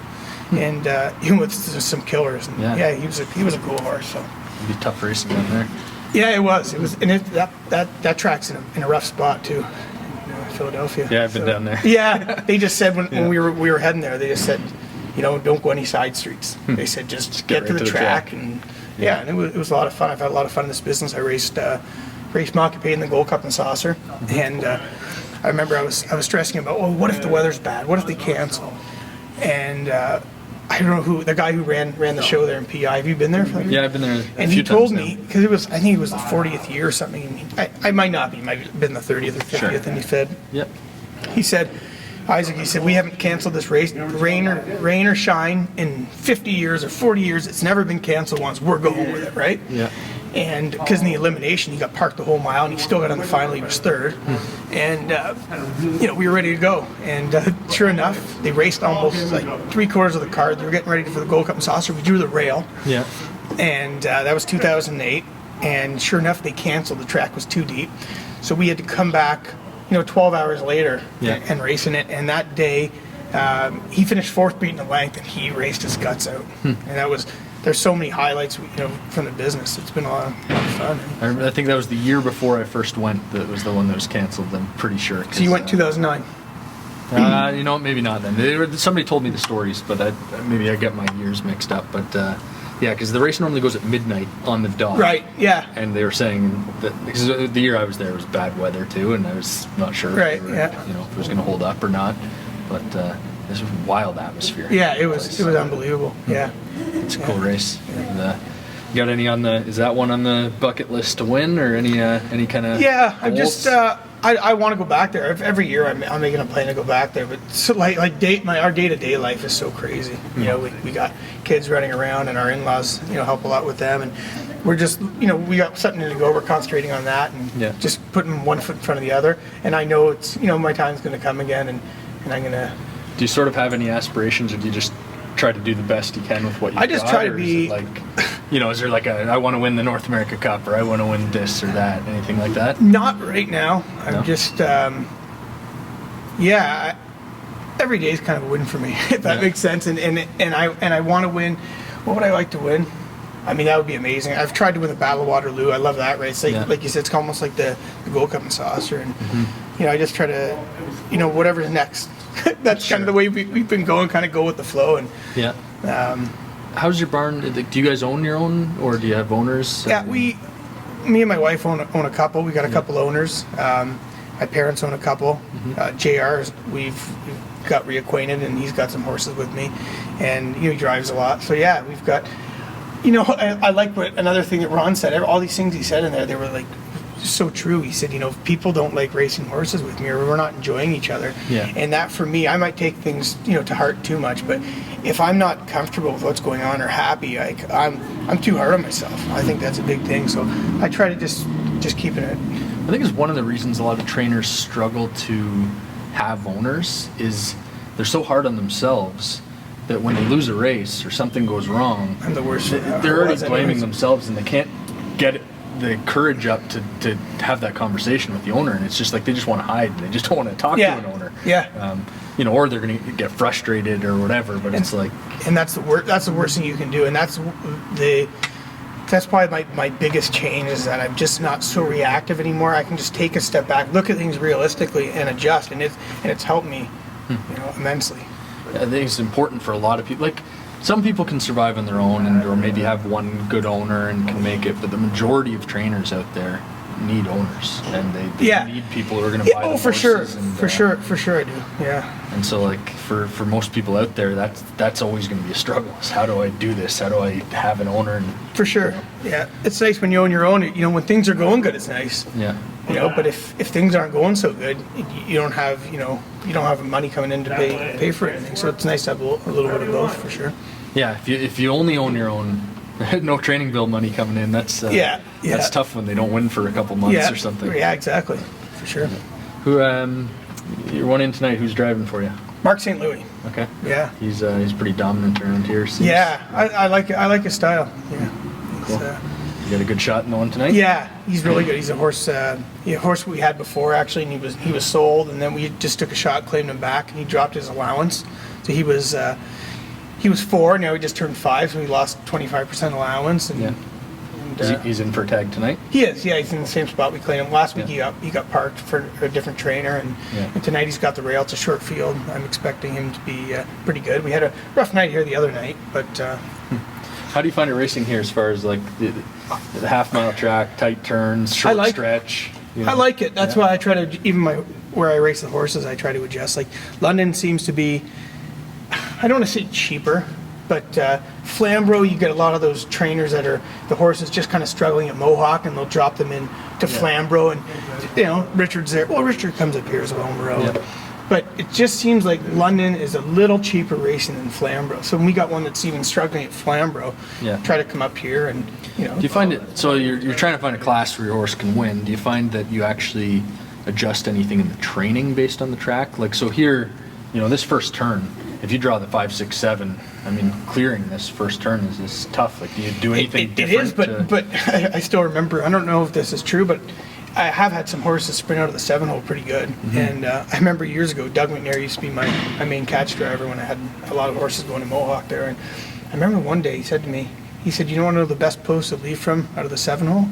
And even with some killers. And yeah, he was a cool horse. So it'd be tough racing down there. Yeah, it was. And that track's in a rough spot too, Philadelphia. Yeah, I've been down there. Yeah, they just said when we were heading there, they just said, don't go any side streets. They said just get to the track. And and it was a lot of fun. I've had a lot of fun in this business. I raced Moncapade in the Gold Cup and Saucer, and I remember I was stressing about, what if the weather's bad? What if they cancel? And I don't know who the guy who ran the show there in PI. Have you been there? Yeah, I've been there. And he told me, because I think it was the 40th year or something. And I might not be. It might have been the 30th or 50th. Sure. And he said, he said, Isaac, he said, we haven't canceled this race, rain or shine, in 50 years or 40 years. It's never been canceled once. We're going with it, right? Yeah. And because in the elimination, he got parked the whole mile, and he still got on the final. He was third, and we were ready to go. And sure enough, they raced almost like 3/4 of the card. They were getting ready for the Gold Cup and Saucer. We drew the rail. Yeah. And that was 2008. And sure enough, they canceled. The track was too deep, so we had to come back, 12 hours later and racing it. And that day, he finished 4th beating the length, and he raced his guts out. And that was. There's so many highlights, from the business. It's been a lot of fun. I think that was the year before I first went. That was the one that was canceled. I'm pretty sure. So you went 2009. Maybe not then. Somebody told me the stories, but maybe I get my years mixed up. But because the race normally goes at midnight on the dot. Right. Yeah. And they were saying that because the year I was there was bad weather too, and I was not sure. Right. If it was going to hold up or not. But this was a wild atmosphere. Yeah, it was unbelievable. Yeah. It's a cool race. And, you got any is that one on the bucket list to win, or any kind of? Yeah, I'm just I want to go back there. Every year I'm making a plan to go back there, but so our day-to-day life is so crazy. We got kids running around, and our in-laws help a lot with them, and we're just we got something to go. We're concentrating on that, and just putting one foot in front of the other. And I know it's my time's going to come again, and I'm going to. Do you sort of have any aspirations, or do you just try to do the best you can with what you got? I just try to be is there like I want to win the North America Cup, or I want to win this or that, anything like that? Not right now. I'm just every day is kind of a win for me, if that makes sense. And I want to win. What would I like to win? I mean, that would be amazing. I've tried to win the Battle of Waterloo. I love that race. Like you said, it's almost like the Gold Cup and Saucer, and I just try to whatever's next. That's kind of the way we've been going, kind of go with the flow. And how's your barn? Do you guys own your own, or do you have owners? Yeah, me and my wife own a couple. We got a couple owners. My parents own a couple. JR, we've got reacquainted, and he's got some horses with me, and he drives a lot. So yeah, we've got. I like what another thing that Ron said. All these things he said in there, they were like. So true. He said, people don't like racing horses with me, or we're not enjoying each other. Yeah. And that for me, I might take things, to heart too much, but if I'm not comfortable with what's going on or happy, I'm too hard on myself. I think that's a big thing. So I try to just keeping it. I think it's one of the reasons a lot of trainers struggle to have owners is they're so hard on themselves that when they lose a race or something goes wrong, I'm the worst. They're already blaming themselves, and they can't get the courage up to have that conversation with the owner, and it's just like they just want to hide. They just don't want to talk to an owner. Yeah. Or they're going to get frustrated or whatever. But it's like, and that's the worst thing you can do. And that's probably my biggest change is that I'm just not so reactive anymore. I can just take a step back, look at things realistically, and adjust. And it's helped me, immensely. I think it's important for a lot of people. Like, some people can survive on their own, or maybe have one good owner and can make it, but the majority of trainers out there need owners, and they need people who are going to buy them for horses. Sure. For sure I do. Yeah. And so, like, for most people out there, that's always going to be a struggle. Is how do I do this? How do I have an owner? And, for sure. Yeah. It's nice when you own your own. When things are going good, it's nice. Yeah. But if things aren't going so good, you don't have money coming in to pay for anything. So it's nice to have a little bit of both, for sure. Yeah, if you only own your own, no training bill money coming in, that's that's tough when they don't win for a couple months or something. Yeah, exactly, for sure. Who you're one in tonight? Who's driving for you? Mark St. Louis. Okay. Yeah. He's pretty dominant around here. Seems. Yeah, I like it. I like his style. Yeah. Cool. You got a good shot in the one tonight? Yeah, he's really good. He's a horse. Horse we had before actually, and he was sold, and then we just took a shot, claimed him back, and he dropped his allowance. So he was 4. Now he just turned 5, so he lost 25% allowance. And, he's in for a tag tonight? He is. Yeah, he's in the same spot we claimed him. Last week he got parked for a different trainer, and tonight he's got the rail. It's a short field. I'm expecting him to be pretty good. We had a rough night here the other night, but. How do you find it racing here as far as like the half-mile track, tight turns, short stretch? You know? I like it. That's why I try to, even where I race the horses, I try to adjust. Like London seems to be, I don't want to say cheaper, but Flamborough, you get a lot of those trainers that are, the horses just kind of struggling at Mohawk, and they'll drop them in to Flamborough, and Richard's there. Well, Richard comes up here as well on the road. Yeah. But it just seems like London is a little cheaper racing than Flamborough. So when we got one that's even struggling at Flamborough, try to come up here and, Do you find it, so you're trying to find a class where your horse can win. Do you find that you actually adjust anything in the training based on the track? Like, so here, this first turn, if you draw the 5, 6, 7, I mean, clearing this first turn is tough. Like, do you do anything different? It is, but I still remember, I don't know if this is true, but I have had some horses sprint out of the 7-hole pretty good. Mm-hmm. And I remember years ago, Doug McNair used to be my main catch driver when I had a lot of horses going to Mohawk there. And I remember one day he said to me, you want to know the best post to leave from out of the 7-hole?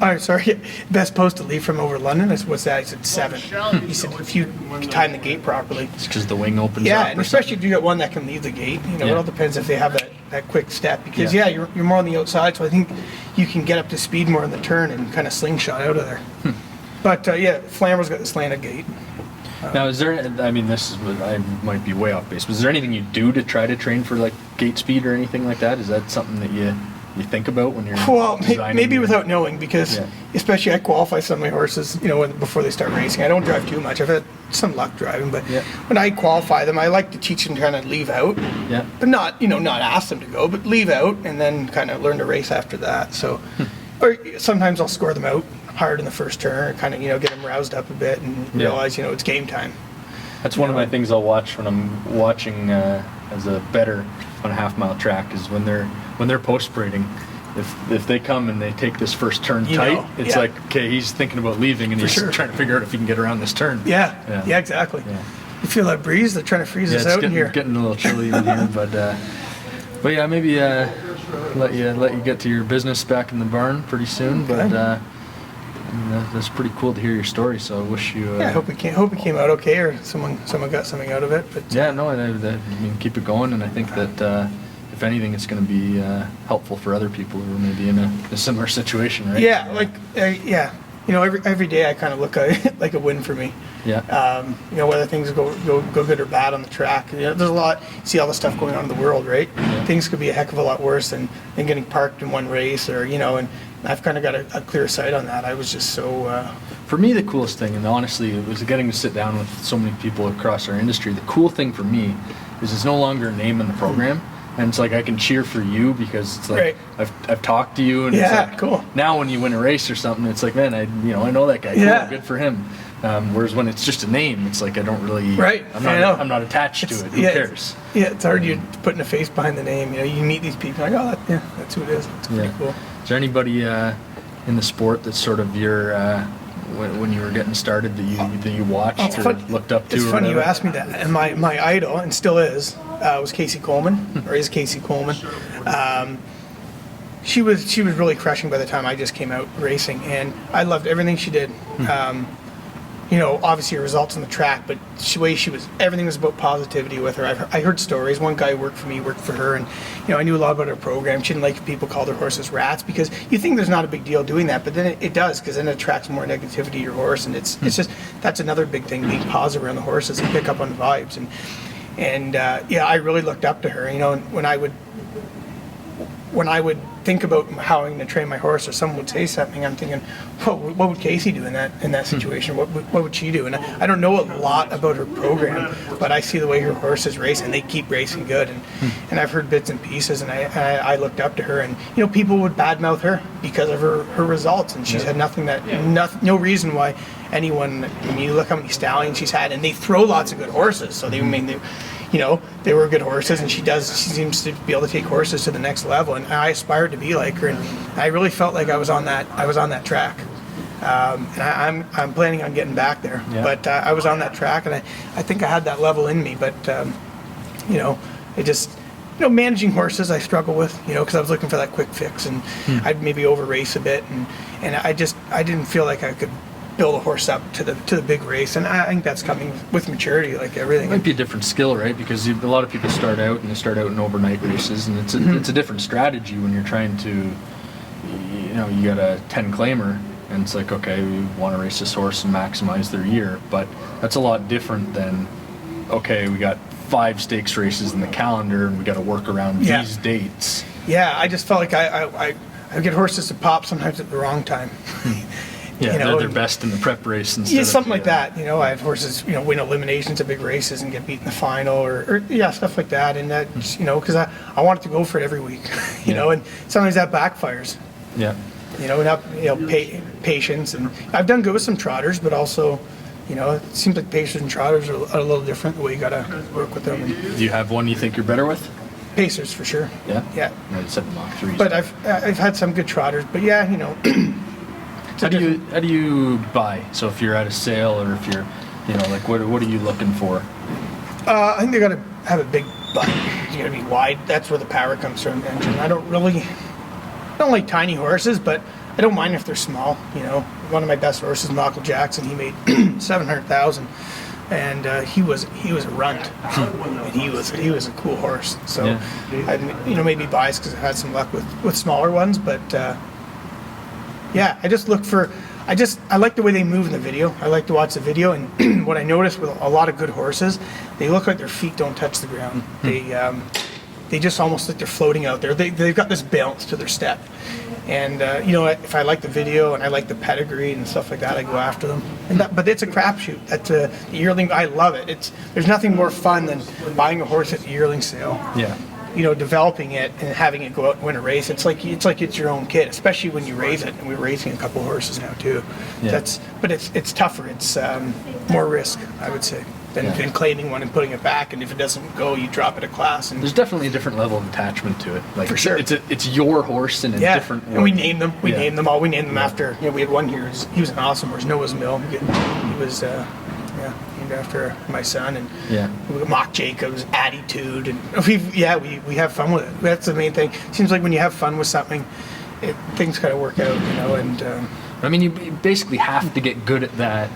Best post to leave from over London? I said, what's that? He said, 7. He said, if you time the gate properly. It's because the wing opens up. Yeah, and especially if you got one that can leave the gate. It all depends if they have that quick step. Because, you're more on the outside, so I think you can get up to speed more in the turn and kind of slingshot out of there. But Flamborough's got the slanted gate. Now, is there? I mean, I might be way off base, but is there anything you do to try to train for like gate speed or anything like that? Is that something that you think about when you're designing? Maybe without knowing, because especially I qualify some of my horses, before they start racing. I don't drive too much. I've had some luck driving, but when I qualify them, I like to teach them to kind of leave out. Yeah. But not ask them to go, but leave out and then kind of learn to race after that. So, or sometimes I'll score them out hard in the first turn, kind of get them roused up a bit and realize it's game time. That's one of my things I'll watch when I'm watching as a bettor on a half-mile track is when they're post braiding. If they come and they take this first turn tight, it's like, okay, he's thinking about leaving and he's trying to figure out if he can get around this turn. Yeah, exactly. Yeah. You feel that breeze? They're trying to freeze us out in here. It's getting a little chilly in here, but yeah, maybe let you get to your business back in the barn pretty soon. But that's pretty cool to hear your story. So I wish you. I hope it came out okay, or someone got something out of it. But I mean, keep it going, and I think that if anything, it's going to be helpful for other people who are maybe in a similar situation, right? Yeah, every day I kind of look at it like a win for me. Yeah. Whether things go good or bad on the track. There's a lot. You see all the stuff going on in the world, right? Yeah. Things could be a heck of a lot worse than getting parked in one race, or and I've kind of got a clear sight on that. I was just so. For me, the coolest thing, and honestly, it was getting to sit down with so many people across our industry. The cool thing for me is it's no longer a name in the program. And it's like I can cheer for you because it's like I've talked to you, and it's like, cool. Now when you win a race or something, it's like, man, I know that guy. Yeah. Cool, good for him. Whereas when it's just a name, it's like I don't really. Right. I'm not attached to it. Who cares? Yeah, it's hard. You're putting a face behind the name. You meet these people, like, that's who it is. It's pretty cool. Is there anybody in the sport that's sort of your when you were getting started that you watched or looked up to? It's funny you asked me that. And my idol, and still is, was Casey Coleman, or is Casey Coleman. She was really crushing by the time I just came out racing, and I loved everything she did. Obviously her results on the track, but the way she was, everything was about positivity with her. I heard stories. One guy worked for her, and I knew a lot about her program. She didn't like if people called her horses rats, because you think there's not a big deal doing that, but then it does, because then it attracts more negativity to your horse, and it's just, that's another big thing, being positive around the horses and pick up on vibes. And I really looked up to her. When I would when I would think about how I'm going to train my horse, or someone would say something, I'm thinking, what would Casey do in that situation? What would she do? And I don't know a lot about her program, but I see the way her horses race, and they keep racing good. And I've heard bits and pieces, and I looked up to her, and people would badmouth her because of her results, and she's had no reason why anyone. I mean, you look how many stallions she's had, and they throw lots of good horses. So they they were good horses, and she seems to be able to take horses to the next level, and I aspired to be like her, and I really felt like I was on that track. And I'm planning on getting back there, but I was on that track, and I think I had that level in me, but it just, managing horses I struggle with, because I was looking for that quick fix, and I'd maybe over race a bit, and I didn't feel like I could build a horse up to the big race, and I think that's coming with maturity, like everything. It might be a different skill, right? Because a lot of people start out in overnight races, and it's a different strategy when you're trying to, you got a 10 claimer, and it's like, okay, we want to race this horse and maximize their year, but that's a lot different than, okay, we got 5 stakes races in the calendar, and we got to work around these dates. Yeah, I just felt like I get horses to pop sometimes at the wrong time. Yeah, they're their best in the prep race instead something like that. I have horses, win eliminations at big races and get beat in the final, or stuff like that. And that, because I want it to go for it every week, and sometimes that backfires. Yeah. Patience, and I've done good with some trotters, but also, it seems like pacers and trotters are a little different. The way you gotta work with them. Do you have one you think you're better with? Pacers for sure. Yeah. Yeah. I said the Mach 3s. But I've had some good trotters, but How do you buy? So if you're at a sale, or if you're, what are you looking for? I think they got to have a big butt. It's got to be wide. That's where the power comes from. Engine. I don't like tiny horses, but I don't mind if they're small. One of my best horses, Michael Jackson, he made 700,000, and he was a runt, and he was a cool horse. So I maybe biased because I've had some luck with smaller ones, but. I just look for, I like the way they move in the video. I like to watch the video, and what I noticed with a lot of good horses, they look like their feet don't touch the ground. They just almost like they're floating out there. They've got this balance to their step. And, if I like the video and I like the pedigree and stuff like that, I go after them. But it's a crapshoot. The yearling, I love it. There's nothing more fun than buying a horse at the yearling sale. Yeah. Developing it and having it go out and win a race. It's like it's your own kid, especially when you raise it. And we're raising a couple horses now too. Yeah. But it's tougher. It's more risk, I would say, than claiming one and putting it back. And if it doesn't go, you drop it a class. And there's definitely a different level of attachment to it. Like, for sure, it's your horse in a different way. And we named them. We named them all. We named them after. We had one here. He was an awesome horse. Noah's Mill. He was. Named after my son, and Mock Jacobs, Attitude, and we have fun with it. That's the main thing. Seems like when you have fun with something, things kind of work out, And I mean, you basically have to get good at that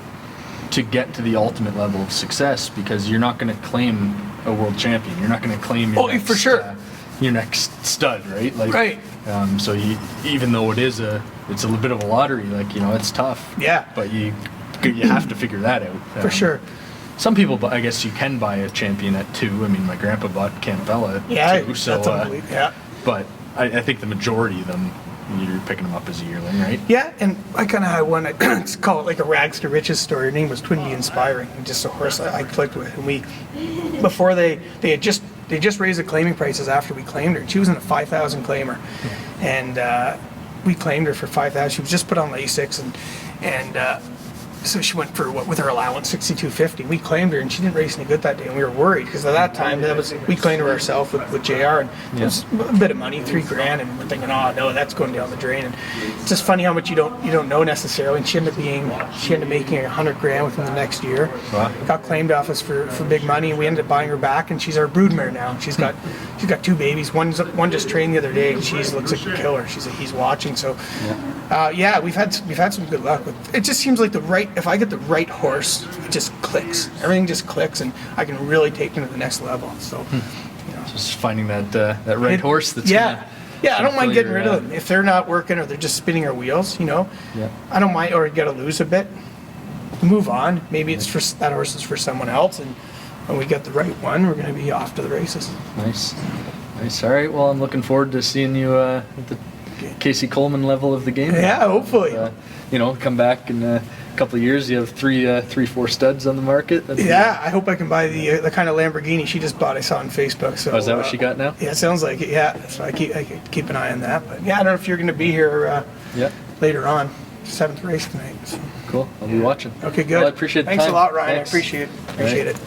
to get to the ultimate level of success, because you're not going to claim a world champion. You're not going to claim your next stud, right? Like, right. So even though it's a little bit of a lottery, it's tough. Yeah. But you have to figure that out. For sure. Some people, I guess, you can buy a champion at 2. I mean, my grandpa bought Campbella at 2. So, that's unbelievable. Yeah. But I think the majority of them, you're picking them up as a yearling, right? Yeah, and I kind of had one. Let's call it like a rags to riches story. Her name was Twinbee Inspiring, and just a horse I clicked with. And before they just raised the claiming prices after we claimed her. And she was in a 5,000 claimer, and we claimed her for 5,000. She was just put on Lasix, and so she went for with her allowance $6,250. We claimed her, and she didn't race any good that day, and we were worried because at that time we claimed her ourselves with JR, and it was a bit of money, $3,000, and we're thinking, oh no, that's going down the drain. And it's just funny how much you don't know necessarily. And she ended up making $100,000 within the next year. Wow. Got claimed off us for big money, and we ended up buying her back, and she's our broodmare now. She's got 2 babies. One just trained the other day, and she looks like a killer. He's watching. So we've had some good luck with. It just seems like if I get the right horse, it just clicks. Everything just clicks, and I can really take them to the next level. So, just finding that right horse. That's I don't mind getting rid of them if they're not working or they're just spinning our wheels. I don't mind, or you got to lose a bit, move on. Maybe it's for that horse is for someone else, and when we get the right one, we're going to be off to the races. Nice. Nice. All right. Well, I'm looking forward to seeing you at the Casey Coleman level of the game. Yeah, hopefully. Come back in a couple of years. You have three, 4 studs on the market. Yeah, I hope I can buy the kind of Lamborghini she just bought. I saw on Facebook. So, is that what she got now? Yeah, it sounds like it. Yeah, so I keep an eye on that. But yeah, I don't know if you're going to be here later on. 7th race tonight. So. Cool. I'll be watching. Okay, good. Well, I appreciate the Thanks time. a lot, Ryan. Thanks. I appreciate it.